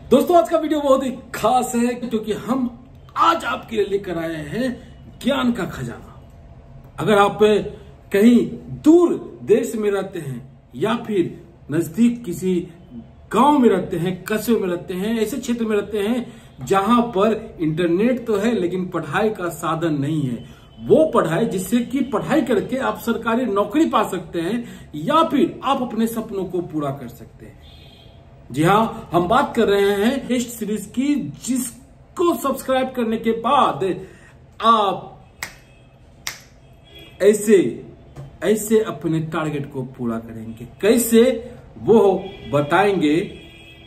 दोस्तों आज का वीडियो बहुत ही खास है क्योंकि हम आज आपके लिए लेकर आए हैं ज्ञान का खजाना। अगर आप कहीं दूर देश में रहते हैं या फिर नजदीक किसी गांव में रहते हैं, कस्बे में रहते हैं, ऐसे क्षेत्र में रहते हैं जहां पर इंटरनेट तो है लेकिन पढ़ाई का साधन नहीं है, वो पढ़ाई जिससे कि पढ़ाई करके आप सरकारी नौकरी पा सकते हैं या फिर आप अपने सपनों को पूरा कर सकते हैं। जी हां, हम बात कर रहे हैं टेस्ट सीरीज की, जिसको सब्सक्राइब करने के बाद आप ऐसे अपने टारगेट को पूरा करेंगे। कैसे, वो बताएंगे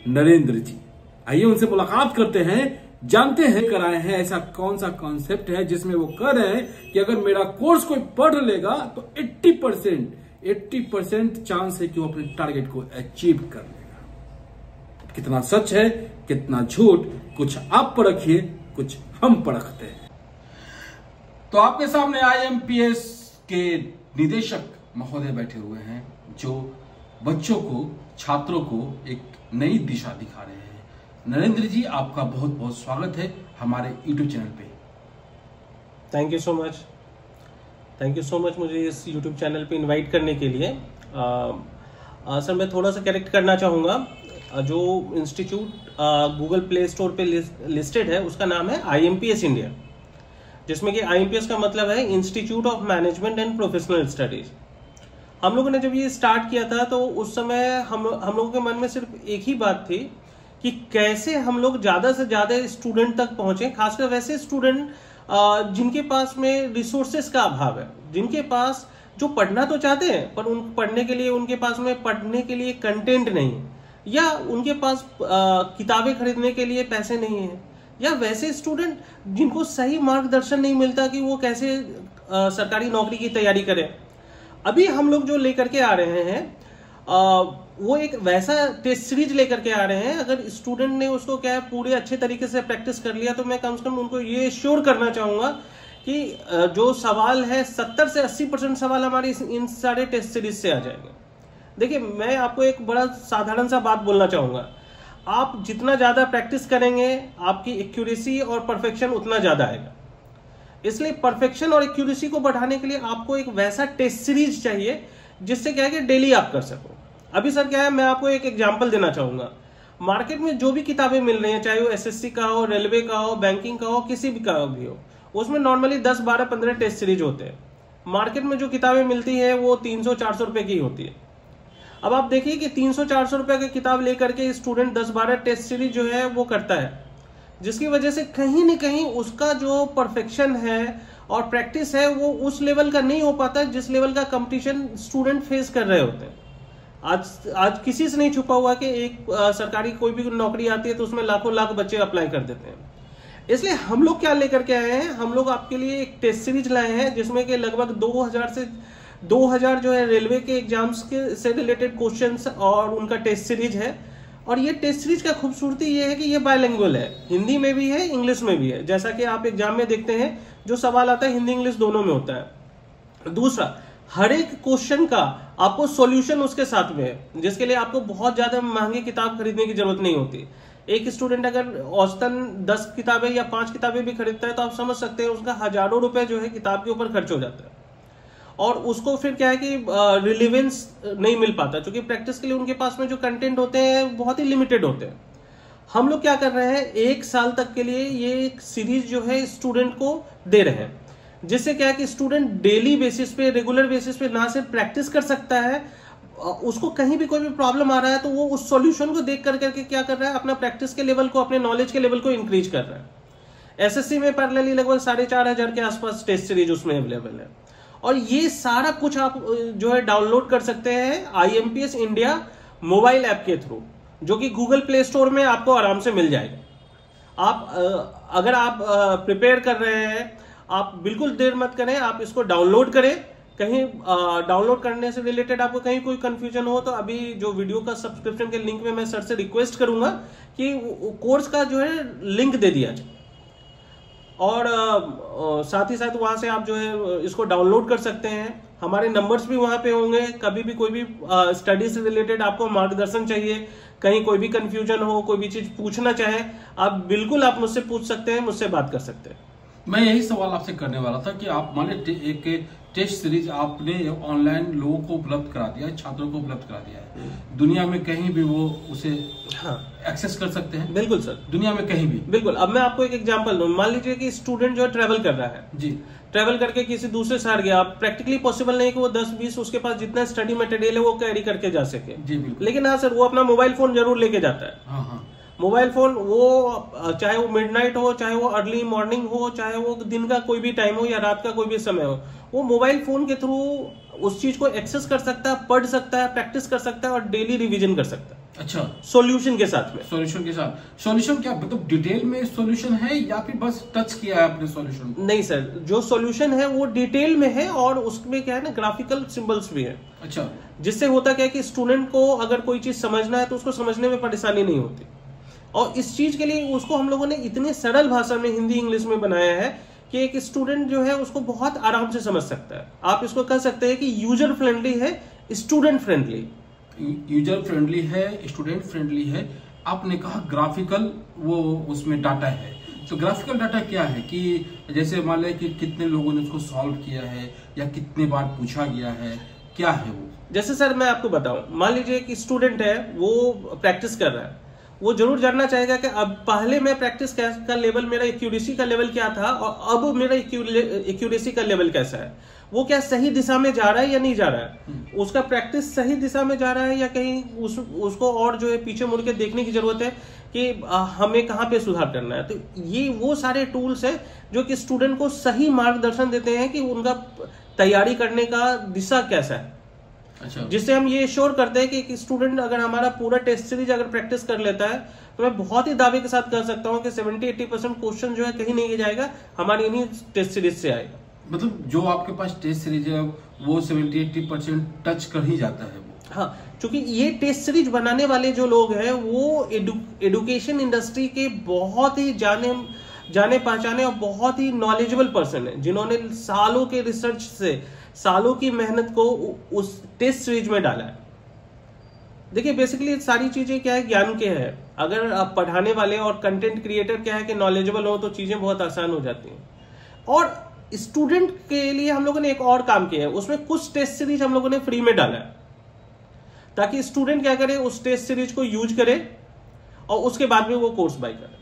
नरेंद्र जी। आइए उनसे मुलाकात करते हैं, जानते हैं कराए हैं ऐसा कौन सा कॉन्सेप्ट है जिसमें वो कह रहे हैं कि अगर मेरा कोर्स कोई पढ़ लेगा तो 80% चांस है कि वो अपने टारगेट को अचीव कर लेगा। कितना सच है कितना झूठ, कुछ आप परखिए कुछ हम परखते हैं। तो आपके सामने IMPS के निदेशक महोदय बैठे हुए हैं जो बच्चों को, छात्रों को एक नई दिशा दिखा रहे हैं। नरेंद्र जी, आपका बहुत बहुत स्वागत है हमारे YouTube चैनल पे। थैंक यू सो मच मुझे इस YouTube चैनल पे इनवाइट करने के लिए। सर मैं थोड़ा सा करेक्ट करना चाहूँगा। जो इंस्टीट्यूट गूगल प्ले स्टोर पे लिस्टेड है उसका नाम है IMPS इंडिया, जिसमें कि IMPS का मतलब है institute of management and professional studies. हम लोगों ने जब ये स्टार्ट किया था तो उस समय हम लोगों के मन में सिर्फ एक ही बात थी कि कैसे हम लोग ज्यादा से ज्यादा स्टूडेंट तक पहुंचे, खासकर वैसे स्टूडेंट जिनके पास में रिसोर्सेस का अभाव है, जिनके पास जो पढ़ना तो चाहते हैं पर उन पढ़ने के लिए उनके पास में पढ़ने के लिए कंटेंट नहीं है, या उनके पास किताबें खरीदने के लिए पैसे नहीं है, या वैसे स्टूडेंट जिनको सही मार्गदर्शन नहीं मिलता कि वो कैसे सरकारी नौकरी की तैयारी करें। अभी हम लोग जो लेकर के आ रहे हैं वो एक वैसा टेस्ट सीरीज लेकर के आ रहे हैं। अगर स्टूडेंट ने उसको क्या है पूरे अच्छे तरीके से प्रैक्टिस कर लिया तो मैं कम से कम उनको ये श्योर करना चाहूंगा कि जो सवाल है 70 से 80% सवाल हमारे इन सारे टेस्ट सीरीज से आ जाएंगे। देखिए, मैं आपको एक बड़ा साधारण सा बात बोलना चाहूंगा। आप जितना ज्यादा प्रैक्टिस करेंगे आपकी एक्यूरेसी और परफेक्शन उतना ज्यादा आएगा। इसलिए परफेक्शन और एक्यूरेसी को बढ़ाने के लिए आपको एक वैसा टेस्ट सीरीज चाहिए जिससे क्या है कि डेली आप कर सको। अभी सर क्या है, मैं आपको एक एग्जांपल देना चाहूंगा। मार्केट में जो भी किताबें मिल रही हैं, चाहे वो SSC का हो, रेलवे का हो, बैंकिंग का हो, किसी भी का भी हो, उसमें नॉर्मली 10, 12, 15 टेस्ट सीरीज होते हैं। मार्केट में जो किताबें मिलती है वो 300-400 रुपए की होती है। अब आप देखिए कि 300-400 रुपए की किताब लेकर के स्टूडेंट 10-12 टेस्ट सीरीज जो है वो करता है, जिसकी वजह से कहीं न कहीं उसका जो परफेक्शन है और प्रैक्टिस है वो उस लेवल का नहीं हो पाता जिस लेवल का कंपटीशन स्टूडेंट फेस कर रहे होते हैं। आज किसी से नहीं छुपा हुआ कि एक सरकारी कोई भी नौकरी आती है तो उसमें लाखों लाख बच्चे अप्लाई कर देते हैं। इसलिए हम लोग क्या लेकर के आए हैं, हम लोग आपके लिए एक टेस्ट सीरीज लाए हैं जिसमें कि लगभग 2000 जो है रेलवे के एग्जाम्स के से रिलेटेड क्वेश्चंस और उनका टेस्ट सीरीज है। और ये टेस्ट सीरीज का खूबसूरती ये है कि ये बायलिंगुअल है, हिंदी में भी है, इंग्लिश में भी है। जैसा कि आप एग्जाम में देखते हैं जो सवाल आता है हिंदी इंग्लिश दोनों में होता है। दूसरा, हर एक क्वेश्चन का आपको सॉल्यूशन उसके साथ में है, जिसके लिए आपको बहुत ज्यादा महंगी किताब खरीदने की जरूरत नहीं होती। एक स्टूडेंट अगर औसतन 10 किताबें या 5 किताबें भी खरीदता है तो आप समझ सकते हैं उसका हजारों रुपए जो है किताब के ऊपर खर्च हो जाता है, और उसको फिर क्या है कि रिलेवेंस नहीं मिल पाता, क्योंकि प्रैक्टिस के लिए उनके पास में जो कंटेंट होते हैं बहुत ही लिमिटेड होते हैं। हम लोग क्या कर रहे हैं, 1 साल तक के लिए ये एक सीरीज जो है स्टूडेंट को दे रहे हैं, जिससे क्या है कि स्टूडेंट डेली बेसिस पे, रेगुलर बेसिस पे ना सिर्फ प्रैक्टिस कर सकता है, उसको कहीं भी कोई भी प्रॉब्लम आ रहा है तो वो उस सॉल्यूशन को देख करके क्या कर रहा है, अपना प्रैक्टिस के लेवल को, अपने नॉलेज के लेवल को इंक्रीज कर रहा है। SSC में पैरेलली लगभग 4500 के आसपास टेस्ट सीरीज उसमें अवेलेबल है, और ये सारा कुछ आप जो है डाउनलोड कर सकते हैं IMPS इंडिया मोबाइल ऐप के थ्रू, जो कि गूगल प्ले स्टोर में आपको आराम से मिल जाएगा। आप अगर आप प्रिपेयर कर रहे हैं, आप बिल्कुल देर मत करें, आप इसको डाउनलोड करें। कहीं डाउनलोड करने से रिलेटेड आपको कहीं कोई कंफ्यूजन हो तो अभी जो वीडियो का सब्सक्रिप्शन के लिंक में मैं सर से रिक्वेस्ट करूंगा कि कोर्स का जो है लिंक दे दिया जाए, और साथ ही साथ वहां से आप जो है इसको डाउनलोड कर सकते हैं। हमारे नंबर्स भी वहां पे होंगे। कभी भी कोई भी स्टडी से रिलेटेड आपको मार्गदर्शन चाहिए, कहीं कोई भी कंफ्यूजन हो, कोई भी चीज पूछना चाहे, आप बिल्कुल आप मुझसे पूछ सकते हैं, मुझसे बात कर सकते हैं। मैं यही सवाल आपसे करने वाला था कि आप मान लीजिए एक टेस्ट सीरीज आपने ऑनलाइन लोगों को उपलब्ध करा दिया है, छात्रों को उपलब्ध करा दिया है, दुनिया में कहीं भी वो उसे एक्सेस कर सकते हैं। बिल्कुल सर, दुनिया में कहीं भी। बिल्कुल। अब मैं आपको एक एग्जांपल दूं, मान लीजिए कि स्टूडेंट जो है ट्रेवल कर रहा है जी, ट्रेवल करके किसी दूसरे शहर गया, प्रैक्टिकली पॉसिबल नहीं कि वो 10-20 उसके पास जितना स्टडी मटेरियल है वो कैरी करके जा सके। जी बिल्कुल। लेकिन हाँ सर, वो अपना मोबाइल फोन जरूर लेके जाता है। हाँ हाँ। मोबाइल फोन वो चाहे वो मिडनाइट हो, चाहे वो अर्ली मॉर्निंग हो, चाहे वो दिन का कोई भी टाइम हो या रात का कोई भी समय हो, वो मोबाइल फोन के थ्रू उस चीज को एक्सेस कर सकता है, पढ़ सकता है, प्रैक्टिस कर सकता है और डेली रिवीजन कर सकता है। अच्छा, सॉल्यूशन के साथ में। सॉल्यूशन के साथ। सॉल्यूशन क्या मतलब डिटेल में सॉल्यूशन है या फिर बस टच किया है आपने सॉल्यूशन? नहीं सर, जो सॉल्यूशन है वो डिटेल में है और उसमें क्या है ना, ग्राफिकल सिंबल्स भी है। अच्छा। जिससे होता क्या है कि स्टूडेंट को अगर कोई चीज समझना है तो उसको समझने में परेशानी नहीं होती। और इस चीज के लिए उसको हम लोगों ने इतने सरल भाषा में हिंदी इंग्लिश में बनाया है कि एक स्टूडेंट जो है उसको बहुत आराम से समझ सकता है। आप इसको कह सकते हैं कि यूजर फ्रेंडली है, स्टूडेंट फ्रेंडली। यूजर फ्रेंडली है, स्टूडेंट फ्रेंडली है। आपने कहा ग्राफिकल वो उसमें डाटा है, तो ग्राफिकल डाटा क्या है कि जैसे मान लें कि कितने लोगों ने उसको सॉल्व किया है या कितने बार पूछा गया है, क्या है वो? जैसे सर मैं आपको बताऊं, मान लीजिए कि स्टूडेंट है, वो प्रैक्टिस कर रहा है, वो जरूर जानना चाहेगा कि अब पहले मैं प्रैक्टिस का लेवल, मेरा एक्यूरेसी का लेवल क्या था और अब मेरा एक्यूरेसी का लेवल कैसा है, वो क्या सही दिशा में जा रहा है या नहीं जा रहा है, उसका प्रैक्टिस सही दिशा में जा रहा है या कहीं उसको और जो है पीछे मुड़ के देखने की जरूरत है कि हमें कहाँ पे सुधार करना है। तो ये वो सारे टूल्स है जो कि स्टूडेंट को सही मार्गदर्शन देते हैं कि उनका तैयारी करने का दिशा कैसा है। अच्छा। जिससे हम ये श्योर करते हैं कि स्टूडेंट अगर हमारा पूरा टेस्ट सीरीज अगर प्रैक्टिस कर लेता है तो मैं बहुत ही दावे के साथ कह सकता हूं कि 70-80% क्वेश्चन जो है कहीं नहीं जाएगा, हमारी इन्हीं टेस्ट सीरीज से आएगा। मतलब जो आपके पास टेस्ट सीरीज है वो 70-80% टच कर ही जाता है वो। हाँ, क्योंकि ये टेस्ट सीरीज बनाने वाले जो लोग हैं वो एडुकेशन इंडस्ट्री के बहुत ही जाने पहचाने और बहुत ही नॉलेजेबल पर्सन है, जिन्होंने सालों के रिसर्च से, सालों की मेहनत को उस टेस्ट सीरीज में डाला है। देखिए बेसिकली सारी चीजें क्या है, ज्ञान के है। अगर आप पढ़ाने वाले और कंटेंट क्रिएटर क्या है कि नॉलेजेबल हो तो चीजें बहुत आसान हो जाती हैं। और स्टूडेंट के लिए हम लोगों ने एक और काम किया है, उसमें कुछ टेस्ट सीरीज हम लोगों ने फ्री में डाला है ताकि स्टूडेंट क्या करे, उस टेस्ट सीरीज को यूज करे और उसके बाद में वो कोर्स बाय करे।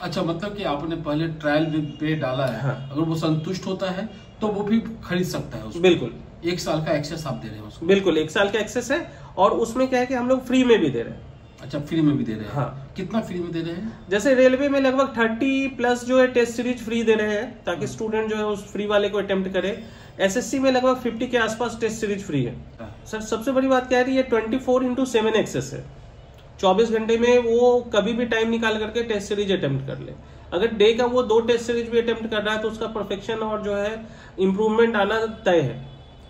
अच्छा, मतलब कि आपने पहले ट्रायल पे डाला है। हाँ। अगर वो संतुष्ट होता है तो वो भी खरीद सकता है उसको। बिल्कुल, 1 साल का एक्सेस आप दे रहे हैं उसको? बिल्कुल 1 साल का एक्सेस है और उसमें क्या है कि हम लोग फ्री में भी दे रहे हैं। अच्छा, फ्री में भी दे रहे हैं। हाँ। कितना फ्री में दे रहे हैं? जैसे रेलवे में लगभग 30+ जो है टेस्ट सीरीज फ्री दे रहे हैं ताकि स्टूडेंट जो है उस फ्री वाले को अटेम्प्ट करे। एसएससी में लगभग 50 के आसपास टेस्ट सीरीज फ्री है। सर सबसे बड़ी बात क्या है, ये 24/7 एक्सेस है। 24 घंटे में वो कभी भी टाइम निकाल करके टेस्ट सीरीज अटेम्प्ट कर ले। अगर डे का वो 2 टेस्ट सीरीज भी अटेम्प्ट कर रहा है तो उसका परफेक्शन और जो है इम्प्रूवमेंट आना तय है।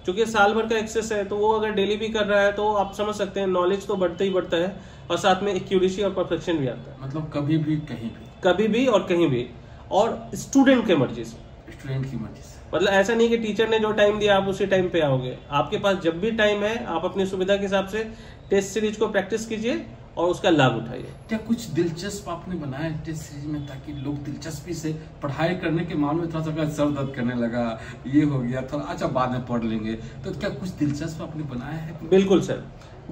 क्योंकि साल भर का एक्सेस है तो वो अगर डेली भी कर रहा है तो आप समझ सकते हैं नॉलेज तो बढ़ता ही बढ़ता है और साथ में एक्यूरेसी और परफेक्शन भी आता है। मतलब कभी भी कहीं भी, कभी भी और कहीं भी, और स्टूडेंट के मर्जी से, स्टूडेंट की मर्जी से। मतलब ऐसा नहीं कि टीचर ने जो टाइम दिया आप उसी टाइम पे आओगे। आपके पास जब भी टाइम है आप अपनी सुविधा के हिसाब से टेस्ट सीरीज को प्रैक्टिस कीजिए और उसका लाभ उठाइए। क्या कुछ दिलचस्प आपने बनाया टेस्ट सीरीज में ताकि लोग दिलचस्पी से पढ़ाई करने के मामले में थोड़ा सा सर दर्द करने लगा, ये हो गया थोड़ा, अच्छा बाद में पढ़ लेंगे, तो क्या कुछ दिलचस्प आपने बनाया है? बिल्कुल सर,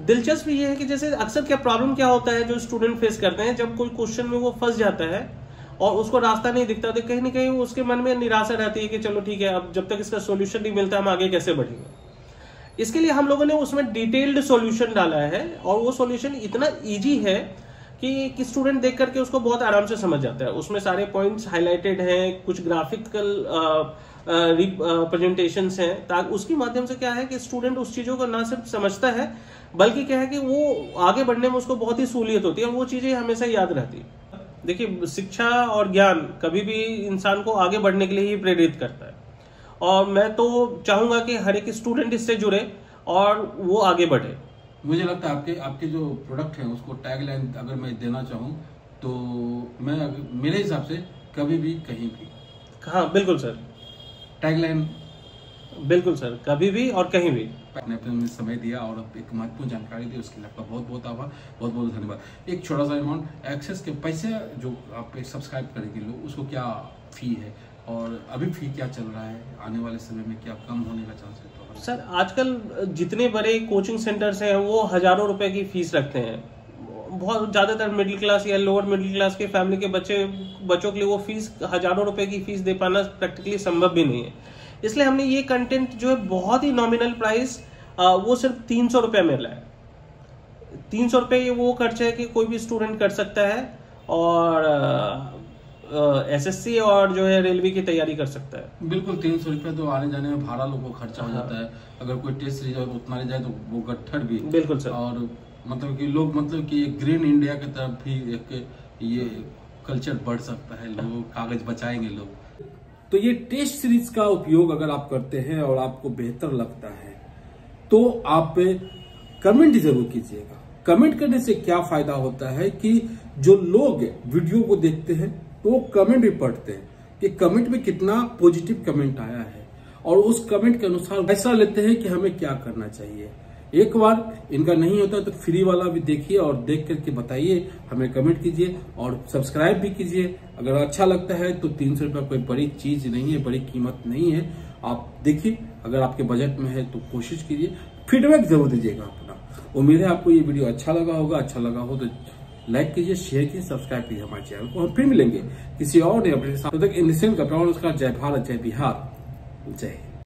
दिलचस्प ये है कि जैसे अक्सर क्या प्रॉब्लम क्या होता है जो स्टूडेंट फेस करते हैं, जब कोई क्वेश्चन में वो फंस जाता है और उसको रास्ता नहीं दिखता तो कहीं ना कहीं उसके मन में निराशा रहती है कि चलो ठीक है, अब जब तक इसका सॉल्यूशन नहीं मिलता हम आगे कैसे बढ़ेंगे। इसके लिए हम लोगों ने उसमें डिटेल्ड सॉल्यूशन डाला है और वो सॉल्यूशन इतना इजी है कि स्टूडेंट देख करके उसको बहुत आराम से समझ जाता है। उसमें सारे पॉइंट्स हाईलाइटेड हैं, कुछ ग्राफिकल प्रेजेंटेशंस हैं, ताकि उसके माध्यम से क्या है कि स्टूडेंट उस चीजों को ना सिर्फ समझता है बल्कि क्या है कि वो आगे बढ़ने में उसको बहुत ही सहूलियत होती है और वो चीजें हमेशा याद रहती है। देखिए शिक्षा और ज्ञान कभी भी इंसान को आगे बढ़ने के लिए ही प्रेरित करता है और मैं तो चाहूंगा कि हर एक स्टूडेंट इससे जुड़े और वो आगे बढ़े। मुझे लगता है आपके जो प्रोडक्ट है उसको टैगलाइन अगर मैं देना चाहूँ तो मैं मेरे हिसाब से कभी भी कहीं भी। हाँ बिल्कुल सर, टैगलाइन बिल्कुल सर, कभी भी और कहीं भी। आपने अपने समय दिया और एक महत्वपूर्ण जानकारी दी, उसके लिए आपका बहुत बहुत आभार, बहुत बहुत धन्यवाद। एक छोटा सा अमाउंट एक्सेस के पैसे जो आप सब्सक्राइब करेंगे लोग, उसको क्या फी है और अभी फी क्या चल रहा है, आने वाले समय में क्या कम होने का चांस है? तो सर आजकल जितने बड़े कोचिंग सेंटर्स हैं वो हजारों रुपए की फीस रखते हैं। बहुत ज़्यादातर मिडिल क्लास या लोअर मिडिल क्लास के फैमिली के बच्चों के लिए वो फीस हजारों रुपए की फीस दे पाना प्रैक्टिकली संभव भी नहीं है। इसलिए हमने ये कंटेंट जो है बहुत ही नॉमिनल प्राइस, वो सिर्फ 300 रुपये में लाया। 300 रुपये ये वो खर्च है कि कोई भी स्टूडेंट कर सकता है और एसएससी और जो है रेलवे की तैयारी कर सकता है। बिल्कुल 300 रुपये तो आने जाने में भाड़ा लोगों को खर्चा हो जाता है। अगर कोई टेस्ट रिजल्ट उतना ले जाए तो वो गट्ठर भी। बिल्कुल सर। और मतलब कि लोग कि ग्रीन इंडिया की तरफ भी एक ये कल्चर बढ़ सकता है, लोग कागज बचाएंगे लोग। तो ये टेस्ट सीरीज का उपयोग अगर आप करते हैं और आपको बेहतर लगता है तो आप कमेंट जरूर कीजिएगा। कमेंट करने से क्या फायदा होता है कि जो लोग वीडियो को देखते हैं तो वो कमेंट भी पढ़ते हैं कि कमेंट में कितना पॉजिटिव कमेंट आया है और उस कमेंट के अनुसार फैसला लेते हैं कि हमें क्या करना चाहिए। एक बार इनका नहीं होता तो फ्री वाला भी देखिए और देख करके बताइए, हमें कमेंट कीजिए और सब्सक्राइब भी कीजिए। अगर अच्छा लगता है तो 300 रुपये कोई बड़ी चीज नहीं है, बड़ी कीमत नहीं है। आप देखिए, अगर आपके बजट में है तो कोशिश कीजिए, फीडबैक जरूर दीजिएगा अपना। उम्मीद है आपको ये वीडियो अच्छा लगा होगा। अच्छा लगा हो तो लाइक कीजिए, शेयर कीजिए, सब्सक्राइब कीजिए हमारे चैनल को। हम फिर मिलेंगे किसी और नए अपडेट के साथ। तब तक इन का जय भारत, जय बिहार, जय हिंद।